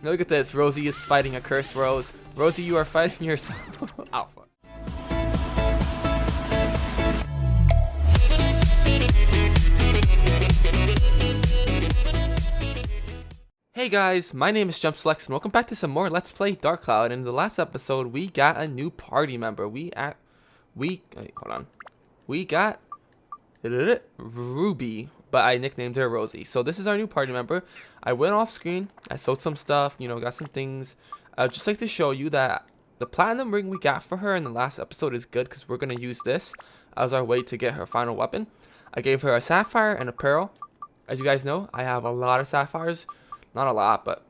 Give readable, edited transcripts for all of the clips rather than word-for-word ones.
Look at this. Rosie is fighting a cursed Rose. Rosie, you are fighting yourself. Alpha. Hey guys, my name is JemSoulex and welcome back to some more Let's Play Dark Cloud. And in the last episode, we got a new party member. We got Ruby, but I nicknamed her Rosie. So this is our new party member. I went off screen, I sold some stuff, got some things. I'd just like to show you that the platinum ring we got for her in the last episode is good because we're going to use this as our way to get her final weapon. I gave her a sapphire and a pearl. As you guys know, I have a lot of sapphires. Not a lot, but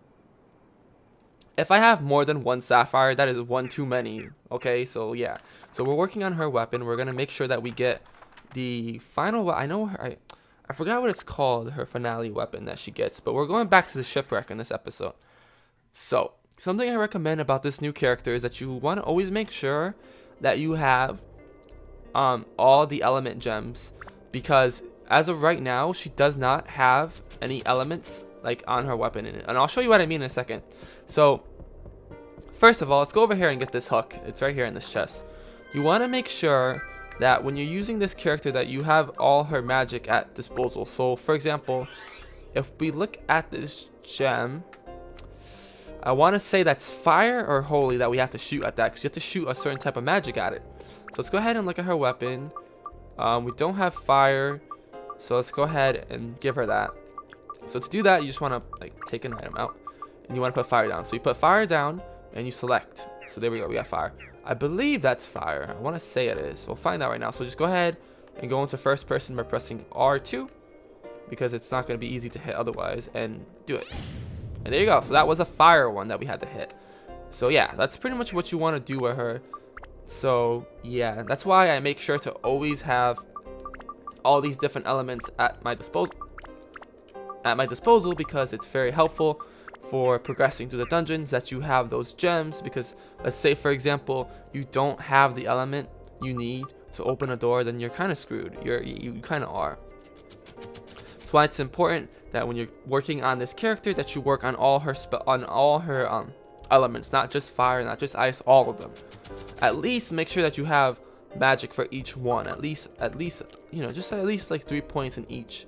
if I have more than one sapphire, that is one too many. Okay, so yeah. So we're working on her weapon. We're going to make sure that we get the final. I know her. I forgot what it's called, her finale weapon that she gets. But we're going back to the shipwreck in this episode. So something I recommend about this new character is that you want to always make sure that you have all the element gems. Because as of right now, she does not have any elements like on her weapon in it, and I'll show you what I mean in a second. So first of all, let's go over here and get this hook. It's right here in this chest. You want to make sure that when you're using this character that you have all her magic at disposal. So for example, if we look at this gem, I want to say that's fire or holy that we have to shoot at that, because you have to shoot a certain type of magic at it. So let's go ahead and look at her weapon. We don't have fire, so let's go ahead and give her that. So to do that, you just want to take an item out and you want to put fire down. So you put fire down and you select. So there we go, we got fire. I believe that's fire. I want to say it is. We'll find out right now. So just go ahead and go into first person by pressing R2, because it's not going to be easy to hit otherwise, and do it. And there you go. So that was a fire one that we had to hit. So yeah, that's pretty much what you want to do with her. So yeah, that's why I make sure to always have all these different elements at my disposal. Because it's very helpful for progressing through the dungeons that you have those gems. Because let's say for example you don't have the element you need to open a door, then you're kind of screwed. You kind of are. That's why it's important that when you're working on this character that you work on all her elements, not just fire, not just ice, all of them. At least make sure that you have magic for each one. At least just at least like 3 points in each.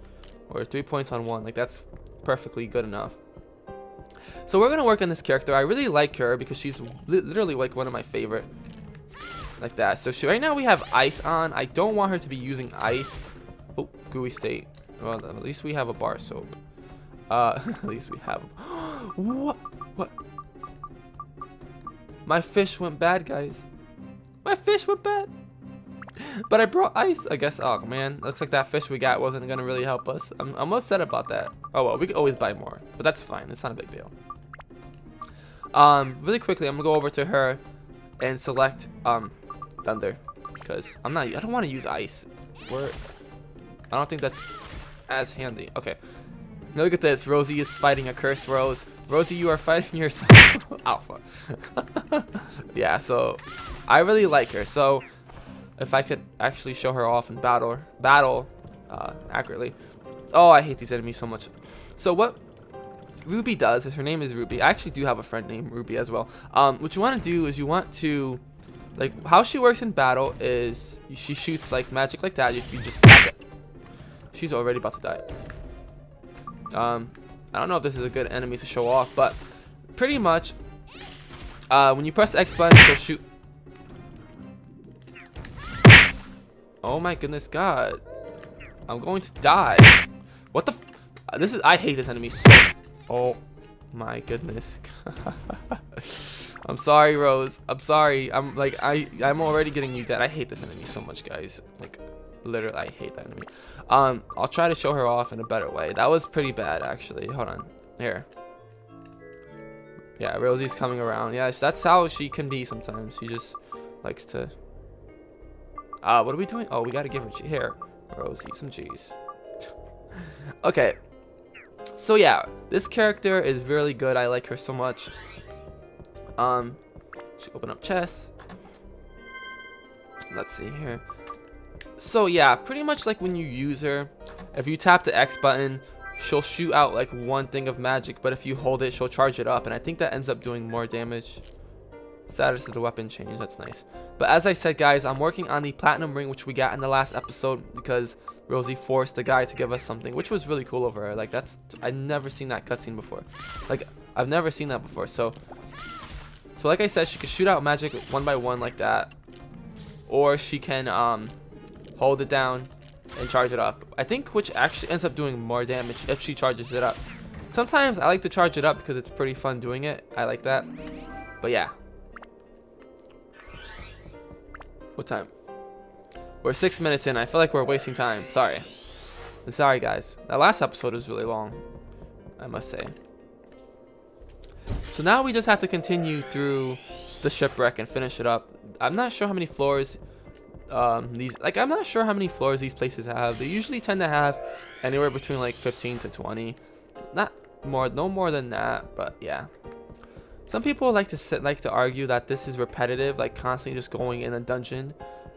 Or 3 points on one. Like, that's perfectly good enough. So we're gonna work on this character. I really like her because she's literally like one of my favorite, like that. So right now we have ice on. I don't want her to be using ice. Oh, gooey state. Well, at least we have a bar soap. At least we have what my fish went bad, guys. My fish went bad. But I brought ice, I guess. Oh man, looks like that fish we got wasn't gonna really help us. I'm upset about that. Oh well, we could always buy more, but that's fine. It's not a big deal. Really quickly, I'm gonna go over to her and select thunder, because I don't want to use ice. I don't think that's as handy. Okay, now look at this. Rosie is fighting a cursed Rose. Rosie, you are fighting yourself. Alpha. Yeah, so I really like her. So if I could actually show her off in battle accurately. Oh, I hate these enemies so much. So what Ruby does is, her name is Ruby. I actually do have a friend named Ruby as well. What you want to do is you want to, how she works in battle is she shoots like magic like that. If you just tap it. She's already about to die. I don't know if this is a good enemy to show off, but pretty much when you press the X button, she'll shoot. Oh my goodness, God. I'm going to die. What the I hate this enemy so. Oh my goodness. I'm sorry, Rose. I'm sorry. I'm already getting you dead. I hate this enemy so much, guys. Like, literally, I hate that enemy. I'll try to show her off in a better way. That was pretty bad, actually. Hold on. Here. Yeah, Rosie's coming around. Yeah, that's how she can be sometimes. She just likes to. What are we doing? Oh, we gotta give her here, Rosie, some cheese. Okay. So yeah, this character is really good. I like her so much. She open up chest. Let's see here. So yeah, pretty much like when you use her, if you tap the X button, she'll shoot out like one thing of magic, but if you hold it, she'll charge it up, and I think that ends up doing more damage. Status of the weapon change, that's nice. But as I said, guys, I'm working on the platinum ring, which we got in the last episode because Rosie forced the guy to give us something, which was really cool of her. Like, I've never seen that cutscene before. Like, I've never seen that before. So like I said, she can shoot out magic one by one like that, or she can hold it down and charge it up. I think which actually ends up doing more damage if she charges it up. Sometimes I like to charge it up because it's pretty fun doing it. I like that. But yeah. What time? We're 6 minutes in. I feel like we're wasting time. Sorry. I'm sorry, guys. That last episode was really long, I must say. So now we just have to continue through the shipwreck and finish it up. I'm not sure how many floors I'm not sure how many floors these places have. They usually tend to have anywhere between like 15 to 20. No more than that, but yeah. Some people like to argue that this is repetitive, like constantly just going in a dungeon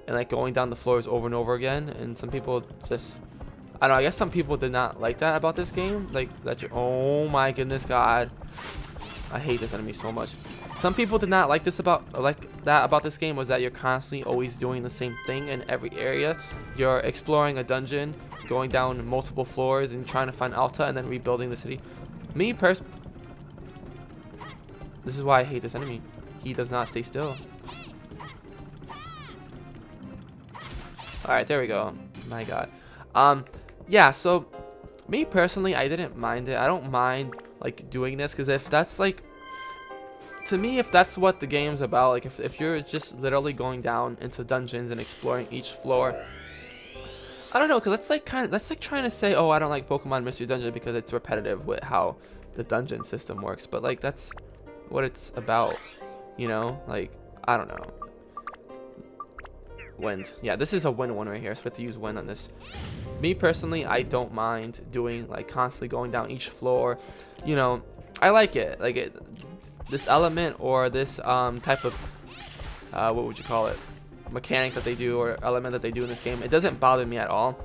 and like going down the floors over and over again. And some people just, I don't know, I guess some people did not like that about this game. Like that oh my goodness, God, I hate this enemy so much. Some people did not like that about this game, was that you're constantly always doing the same thing in every area. You're exploring a dungeon, going down multiple floors and trying to find Alta and then rebuilding the city. Me personally, this is why I hate this enemy. He does not stay still. Alright, there we go. My God. Yeah, so me personally, I didn't mind it. I don't mind like doing this, because if that's like, to me, if that's what the game's about, like if you're just literally going down into dungeons and exploring each floor, I don't know, because that's like trying to say, oh, I don't like Pokemon Mystery Dungeon because it's repetitive with how the dungeon system works. But like that's what it's about, you know? Like, I don't know. Wind. Yeah, this is a wind one right here, so we have to use wind on this. Me personally, I don't mind doing like constantly going down each floor. You know, I like it. Like it, this element or this type of what would you call it, mechanic that they do or element that they do in this game, it doesn't bother me at all.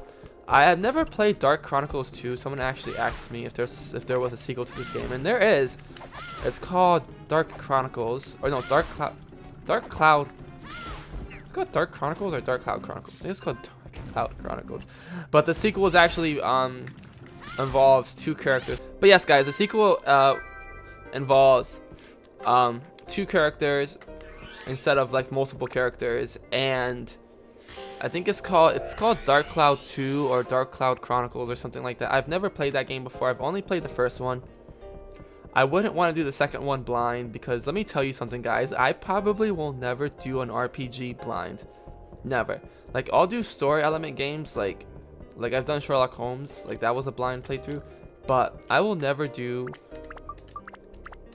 I have never played Dark Chronicles 2. Someone actually asked me if there was a sequel to this game, and there is. It's called Dark Chronicles, or no, Dark Cloud. It's called Dark Chronicles or Dark Cloud Chronicles. I think it's called Dark Cloud Chronicles. But the sequel is actually involves 2 characters. But yes, guys, the sequel involves 2 characters instead of like multiple characters, and I think it's called Dark Cloud 2 or Dark Cloud Chronicles or something like that. I've never played that game before. I've only played the first one. I wouldn't want to do the second one blind, because let me tell you something, guys. I probably will never do an RPG blind. Never. Like, I'll do story element games like I've done Sherlock Holmes. Like, that was a blind playthrough. But I will never do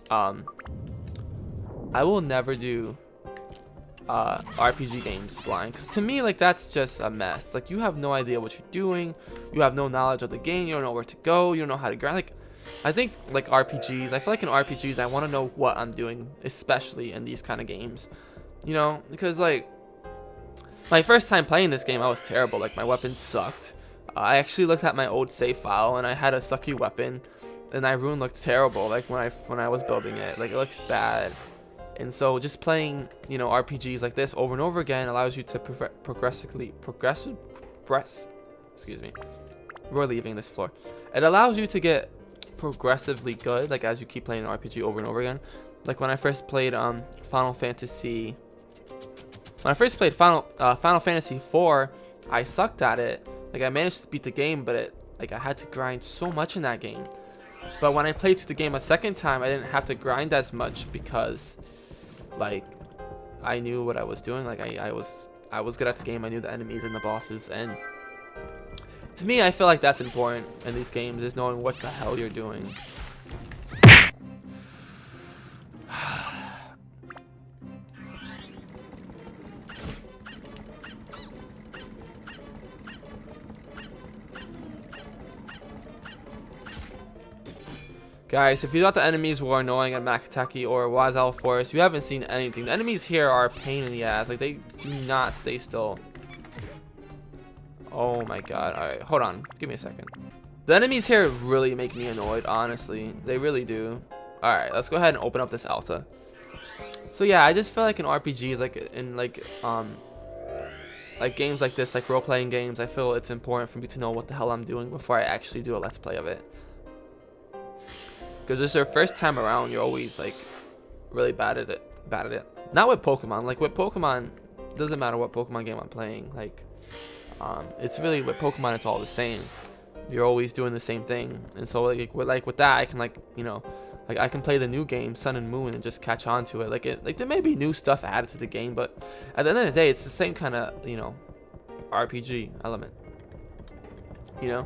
RPG games blind, because to me, like, that's just a mess. Like, you have no idea what you're doing, you have no knowledge of the game, you don't know where to go, you don't know how to grind. Like, I think like RPGs, I feel like in RPGs I want to know what I'm doing, especially in these kind of games, you know, because like my first time playing this game I was terrible. Like, my weapon sucked. I actually looked at my old save file and I had a sucky weapon, and my rune looked terrible. Like when I was building it, like it looks bad. And so just playing, you know, RPGs like this over and over again allows you to progress. Excuse me. We're leaving this floor. It allows you to get progressively good, like as you keep playing an RPG over and over again. Like when I first played Final Fantasy 4, I sucked at it. Like, I managed to beat the game, but I had to grind so much in that game. But when I played through the game a second time, I didn't have to grind as much, because like I knew what I was doing. Like I was good at the game. I knew the enemies and the bosses, and to me, I feel like that's important in these games, is knowing what the hell you're doing. Guys, if you thought the enemies were annoying at Makataki or Wazal Forest, you haven't seen anything. The enemies here are a pain in the ass. Like, they do not stay still. Oh my God. Alright, hold on. Give me a second. The enemies here really make me annoyed, honestly. They really do. Alright, let's go ahead and open up this alta. So yeah, I just feel like in RPGs, like in like games like this, like role-playing games, I feel it's important for me to know what the hell I'm doing before I actually do a let's play of it. Because this is your first time around, you're always like really bad at it. Not with Pokemon. Like with Pokemon, doesn't matter what Pokemon game I'm playing. Like, it's really with Pokemon, it's all the same. You're always doing the same thing, and so like with that, I can like like I can play the new game Sun and Moon and just catch on to it. Like there may be new stuff added to the game, but at the end of the day, it's the same kind of RPG element. I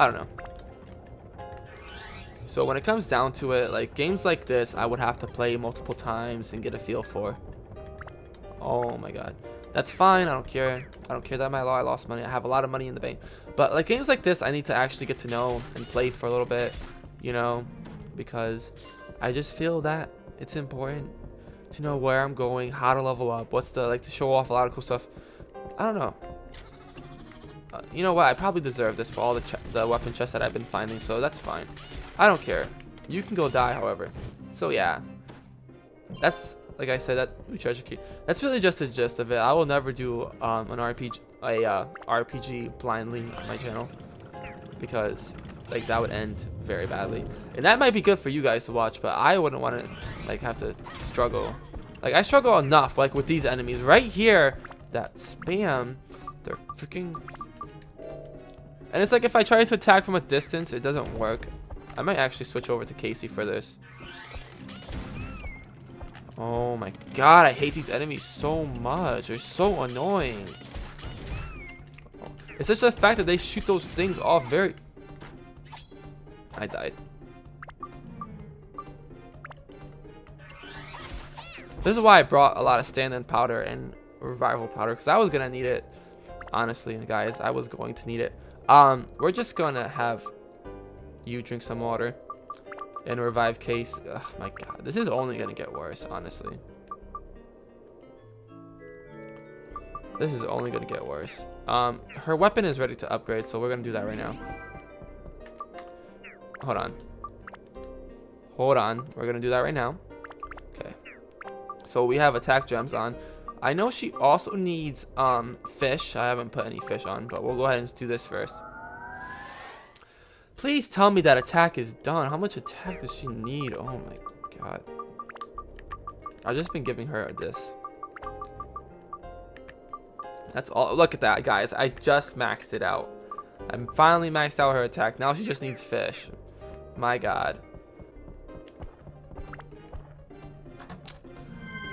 don't know. So when it comes down to it, like games like this, I would have to play multiple times and get a feel for. Oh my god. That's fine, I don't care. I don't care that I lost money. I have a lot of money in the bank. But like games like this, I need to actually get to know and play for a little bit, because I just feel that it's important to know where I'm going, how to level up, what's to show off a lot of cool stuff. I don't know. You know what? I probably deserve this for all the weapon chests that I've been finding, so that's fine. I don't care. You can go die, however. So yeah, that's like I said, that treasure key. That's really just the gist of it. I will never do an RPG blindly on my channel, because like that would end very badly. And that might be good for you guys to watch, but I wouldn't want to like have to struggle. Like I struggle enough like with these enemies right here that spam. They're freaking. And it's like if I try to attack from a distance, it doesn't work. I might actually switch over to Casey for this. Oh my god, I hate these enemies so much. They're so annoying. It's just the fact that they shoot those things off very... I died. This is why I brought a lot of stand-in powder and revival powder, because I was going to need it. Honestly, guys, I was going to need it. We're just going to have you drink some water and revive Case. Oh my god, this is only gonna get worse, honestly. This is only gonna get worse. Her weapon is ready to upgrade, so we're gonna do that right now. Hold on, we're gonna do that right now. Okay, so we have attack gems on. I know she also needs fish. I haven't put any fish on, but we'll go ahead and do this first. Please tell me that attack is done. How much attack does she need? Oh my god. I've just been giving her this. That's all. Look at that, guys. I just maxed it out. I'm finally maxed out her attack. Now she just needs fish. My god.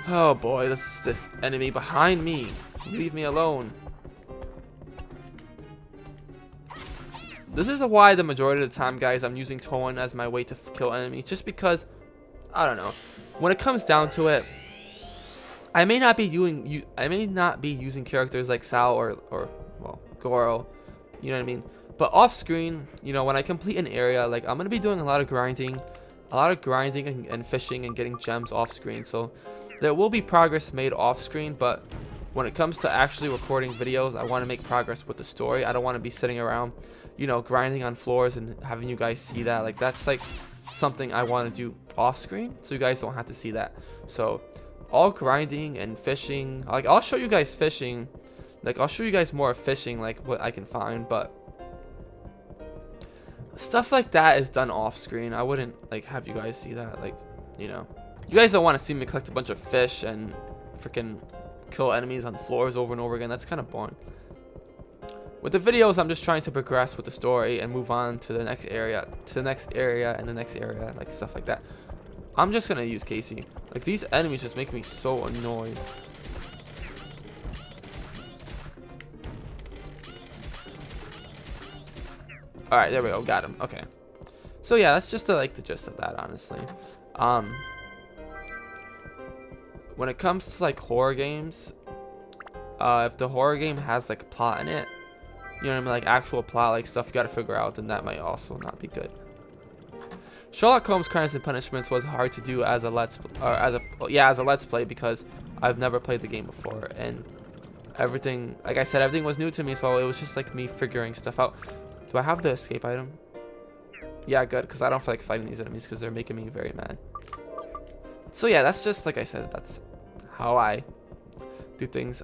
Oh boy, this enemy behind me. Leave me alone. This is why the majority of the time, guys, I'm using Toan as my way to kill enemies. Just because, I don't know. When it comes down to it, I may not be using characters like Sal or well, Goro. You know what I mean? But off screen, when I complete an area, like I'm gonna be doing a lot of grinding and fishing and getting gems off screen. So there will be progress made off screen, but when it comes to actually recording videos, I want to make progress with the story. I don't want to be sitting around, grinding on floors and having you guys see that. Like that's like something I want to do off screen, so you guys don't have to see that. So all grinding and fishing, like I'll show you guys fishing, like I'll show you guys more fishing, like what I can find, but stuff like that is done off screen. I wouldn't like have you guys see that. Like, you guys don't want to see me collect a bunch of fish and freaking kill enemies on the floors over and over again. That's kind of boring. With the videos, I'm just trying to progress with the story and move on to the next area, and the next area, like stuff like that. I'm just gonna use Casey. Like these enemies just make me so annoyed. All right, there we go, got him. Okay, so yeah, that's just the gist of that, honestly. When it comes to like horror games, if the horror game has like a plot in it, you know what I mean, like actual plot, like stuff you gotta figure out, then that might also not be good. Sherlock Holmes Crimes and Punishments was hard to do as a let's play because I've never played the game before, and everything, like I said, everything was new to me, so it was just like me figuring stuff out. Do I have the escape item? Yeah, good, because I don't feel like fighting these enemies because they're making me very mad. So yeah, that's just like I said, that's how I do things.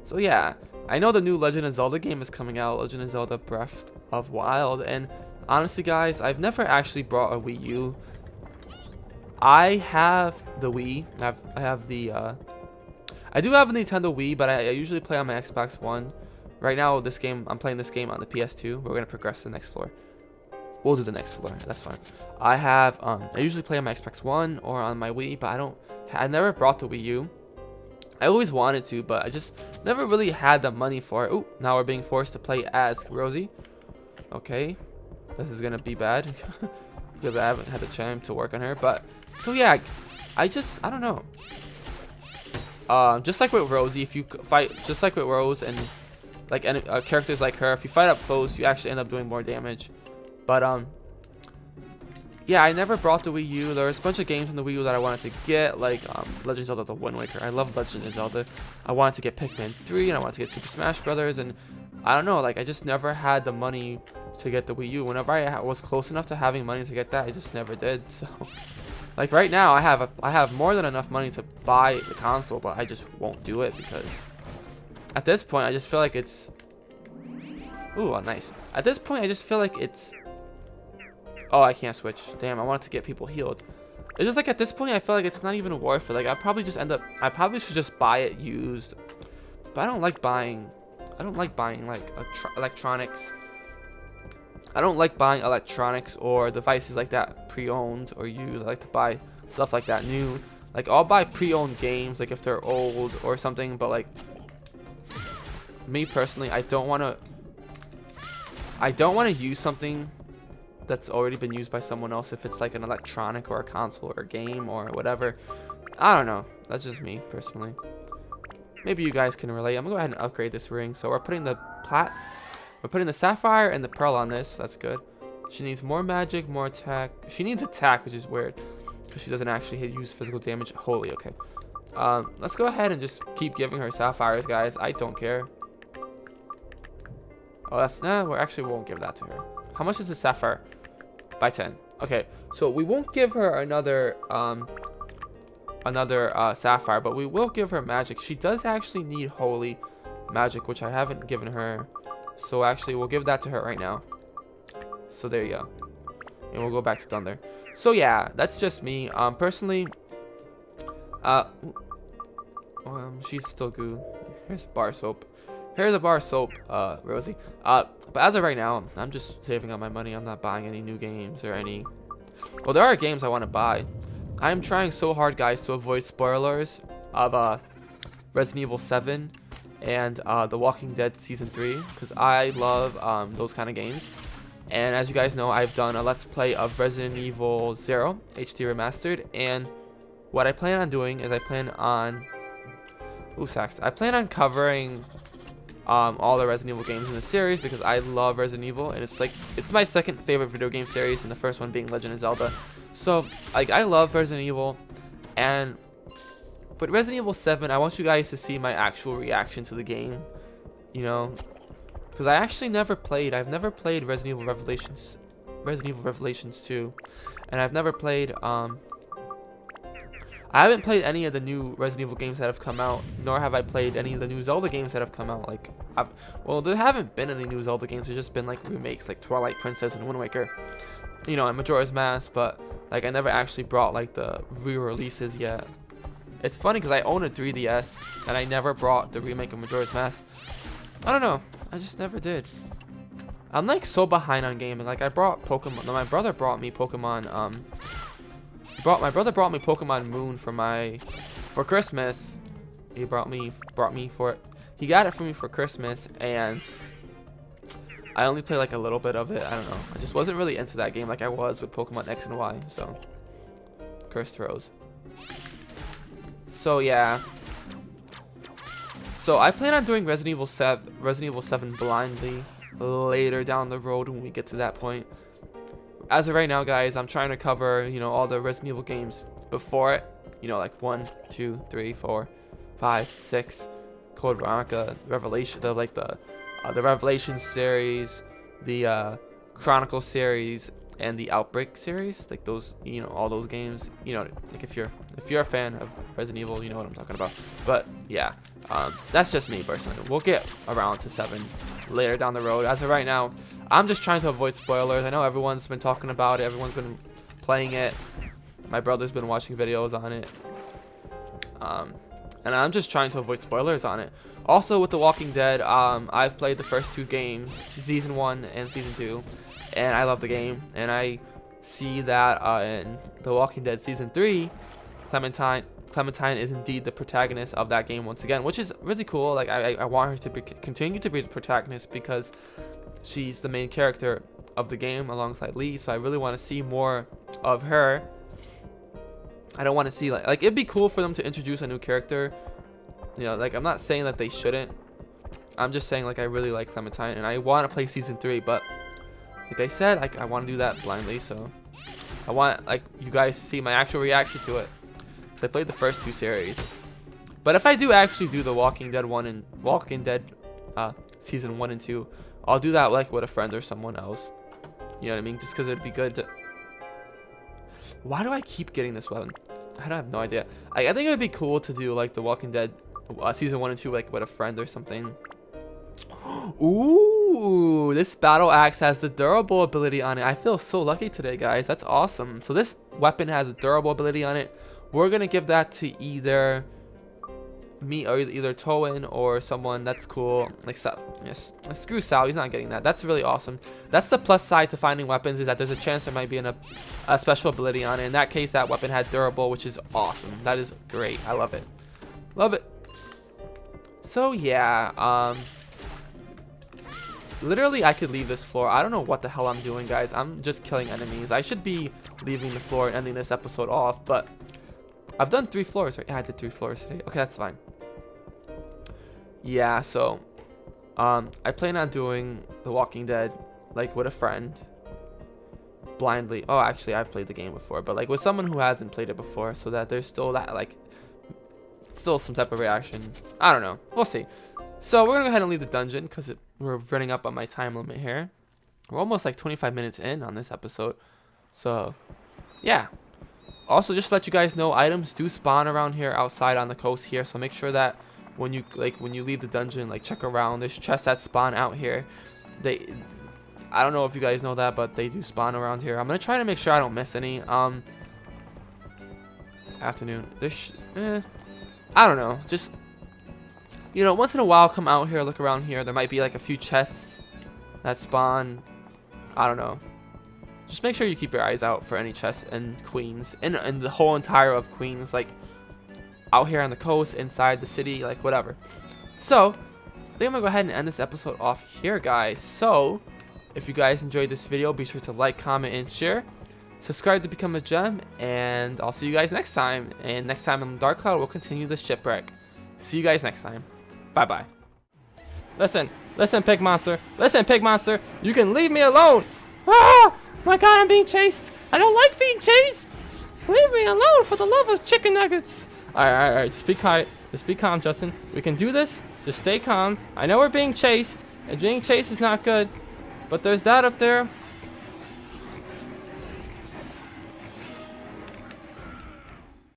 So yeah, I know the new Legend of Zelda game is coming out, Legend of Zelda Breath of Wild, and honestly guys, I've never actually brought a Wii U. I have the Wii. I have the I do have a Nintendo Wii, but I usually play on my Xbox One. Right now, I'm playing this game on the PS2. We're gonna progress to the next floor. We'll do the next floor. That's fine. I usually play on my Xbox One or on my Wii, but I never brought the Wii U. I always wanted to, but I just never really had the money for it. Ooh, now we're being forced to play as Rosie. Okay, this is gonna be bad because I haven't had the time to work on her. But so yeah, I don't know. Just like with Rosie, if you fight, just like with Rose and like characters like her, if you fight up close, you actually end up doing more damage. But yeah, I never brought the Wii U. There was a bunch of games on the Wii U that I wanted to get, like Legend of Zelda: The Wind Waker. I love Legend of Zelda. I wanted to get Pikmin 3, and I wanted to get Super Smash Brothers, and I don't know, like I just never had the money to get the Wii U. Whenever I was close enough to having money to get that, I just never did. So, like right now, I have more than enough money to buy the console, but I just won't do it because at this point, I just feel like it's. Ooh, nice. At this point, I just feel like it's. Oh, I can't switch. Damn, I wanted to get people healed. It's just like at this point, I feel like it's not even worth it. Like I probably should just buy it used. But I don't like buying like electronics. I don't like buying electronics or devices like that pre-owned or used. I like to buy stuff like that new. Like I'll buy pre-owned games like if they're old or something. But like me personally, I don't want to use something that's already been used by someone else if it's like an electronic or a console or a game or whatever. I don't know. That's just me personally. Maybe you guys can relate. I'm gonna go ahead and upgrade this ring. So we're putting the sapphire and the pearl on this. So that's good. She needs more magic, more attack. She needs attack, which is weird because she doesn't actually use physical damage. Holy, okay. Let's go ahead and just keep giving her sapphires, guys. I don't care. Oh, we won't give that to her. How much is the sapphire? By 10. Okay, so we won't give her another sapphire, but we will give her magic. She does actually need holy magic, which I haven't given her. So actually, we'll give that to her right now. So there you go. And we'll go back to Thunder. So yeah, that's just me. Personally, she's still good. Here's bar soap. Here's a bar of soap, Rosie. But as of right now, I'm just saving up my money. I'm not buying any new games or any. Well, there are games I want to buy. I'm trying so hard, guys, to avoid spoilers of Resident Evil 7 and The Walking Dead Season 3 because I love those kind of games. And as you guys know, I've done a Let's Play of Resident Evil 0 HD Remastered. And what I plan on doing is I plan on covering all the Resident Evil games in the series because I love Resident Evil, and it's my second favorite video game series, and the first one being Legend of Zelda. So like I love Resident Evil, but Resident Evil 7, I want you guys to see my actual reaction to the game, you know, because I've never played Resident Evil Revelations 2, and I've never played I haven't played any of the new Resident Evil games that have come out, nor have I played any of the new Zelda games that have come out. Like, well, there haven't been any new Zelda games. There's just been like remakes, like Twilight Princess and Wind Waker, you know, and Majora's Mask. But like, I never actually brought like the re-releases yet. It's funny because I own a 3DS and I never brought the remake of Majora's Mask. I don't know. I just never did. I'm like so behind on gaming. Like I brought Pokemon. No, my brother brought me Pokemon. My brother brought me Pokemon Moon for Christmas. He brought me for it. He got it for me for Christmas, and I only played like a little bit of it. I don't know. I just wasn't really into that game like I was with Pokemon X and Y. So, cursed throws. So yeah. So I plan on doing Resident Evil 7 blindly later down the road when we get to that point. As of right now, guys, I'm trying to cover, you know, all the Resident Evil games before it. You know, like 1, 2, 3, 4, 5, 6, Code Veronica, Revelation, the the Revelation series, the Chronicle series, and the Outbreak series. Like those, you know, all those games. You know, like if you're a fan of Resident Evil, you know what I'm talking about. But yeah, that's just me personally. We'll get around to 7 later down the road. As of right now, I'm just trying to avoid spoilers. I know everyone's been talking about it. Everyone's been playing it. My brother's been watching videos on it. And I'm just trying to avoid spoilers on it. Also, with The Walking Dead, I've played the first 2 games, Season 1 and Season 2, and I love the game. And I see that in The Walking Dead Season 3, Clementine is indeed the protagonist of that game once again, which is really cool. Like, I want her to continue to be the protagonist because she's the main character of the game alongside Lee, so I really want to see more of her. I don't want to see like it'd be cool for them to introduce a new character. You know, like I'm not saying that they shouldn't. I'm just saying like I really like Clementine and I want to play Season 3, but like I said, I want to do that blindly, so I want like you guys to see my actual reaction to it. Cause I played the first 2 series. But if I do actually do the Walking Dead Season 1 and 2, I'll do that like with a friend or someone else. You know what I mean? Just because it'd be good to... Why do I keep getting this weapon? I have no idea. I think it would be cool to do like the Walking Dead Season 1 and 2 like with a friend or something. Ooh, this battle axe has the durable ability on it. I feel so lucky today, guys. That's awesome. So this weapon has a durable ability on it. We're gonna give that to either me or either Toin or someone. That's cool. Like Sal. Yes, screw Sal. He's not getting that. That's really awesome. That's the plus side to finding weapons, is that there's a chance there might be a special ability on it. In that case, that weapon had durable, which is awesome. That is great. I love it. Love it. So yeah, literally I could leave this floor. I don't know what the hell I'm doing, guys. I'm just killing enemies. I should be leaving the floor and ending this episode off, but I've done 3 floors, right? Yeah, I did 3 floors today. Okay, that's fine. Yeah, so I plan on doing The Walking Dead like with a friend blindly. Oh, actually I've played the game before, but like with someone who hasn't played it before, so that there's still that like still some type of reaction. I don't know, we'll see. So we're gonna go ahead and leave the dungeon because we're running up on my time limit here. We're almost like 25 minutes in on this episode, so yeah. Also, just to let you guys know, items do spawn around here outside on the coast here, so make sure that when you leave the dungeon, like check around. There's chests that spawn out here. I don't know if you guys know that, but they do spawn around here. I'm gonna try to make sure I don't miss any. Afternoon. I don't know. Just, you know, once in a while, come out here, look around here. There might be like a few chests that spawn. I don't know. Just make sure you keep your eyes out for any chests in Queens, and the whole entire of Queens, like out here on the coast, inside the city, like whatever. So I think I'm gonna go ahead and end this episode off here, guys. So if you guys enjoyed this video, be sure to like, comment, and share. Subscribe to become a gem, and I'll see you guys next time. And next time on Dark Cloud, we'll continue the shipwreck. See you guys next time. Bye bye. Listen, pig monster. Listen, pig monster. You can leave me alone. Ah! My God, I'm being chased. I don't like being chased. Leave me alone for the love of chicken nuggets. All right. Just be quiet. Just be calm, Justin. We can do this. Just stay calm. I know we're being chased, and being chased is not good, but there's that up there.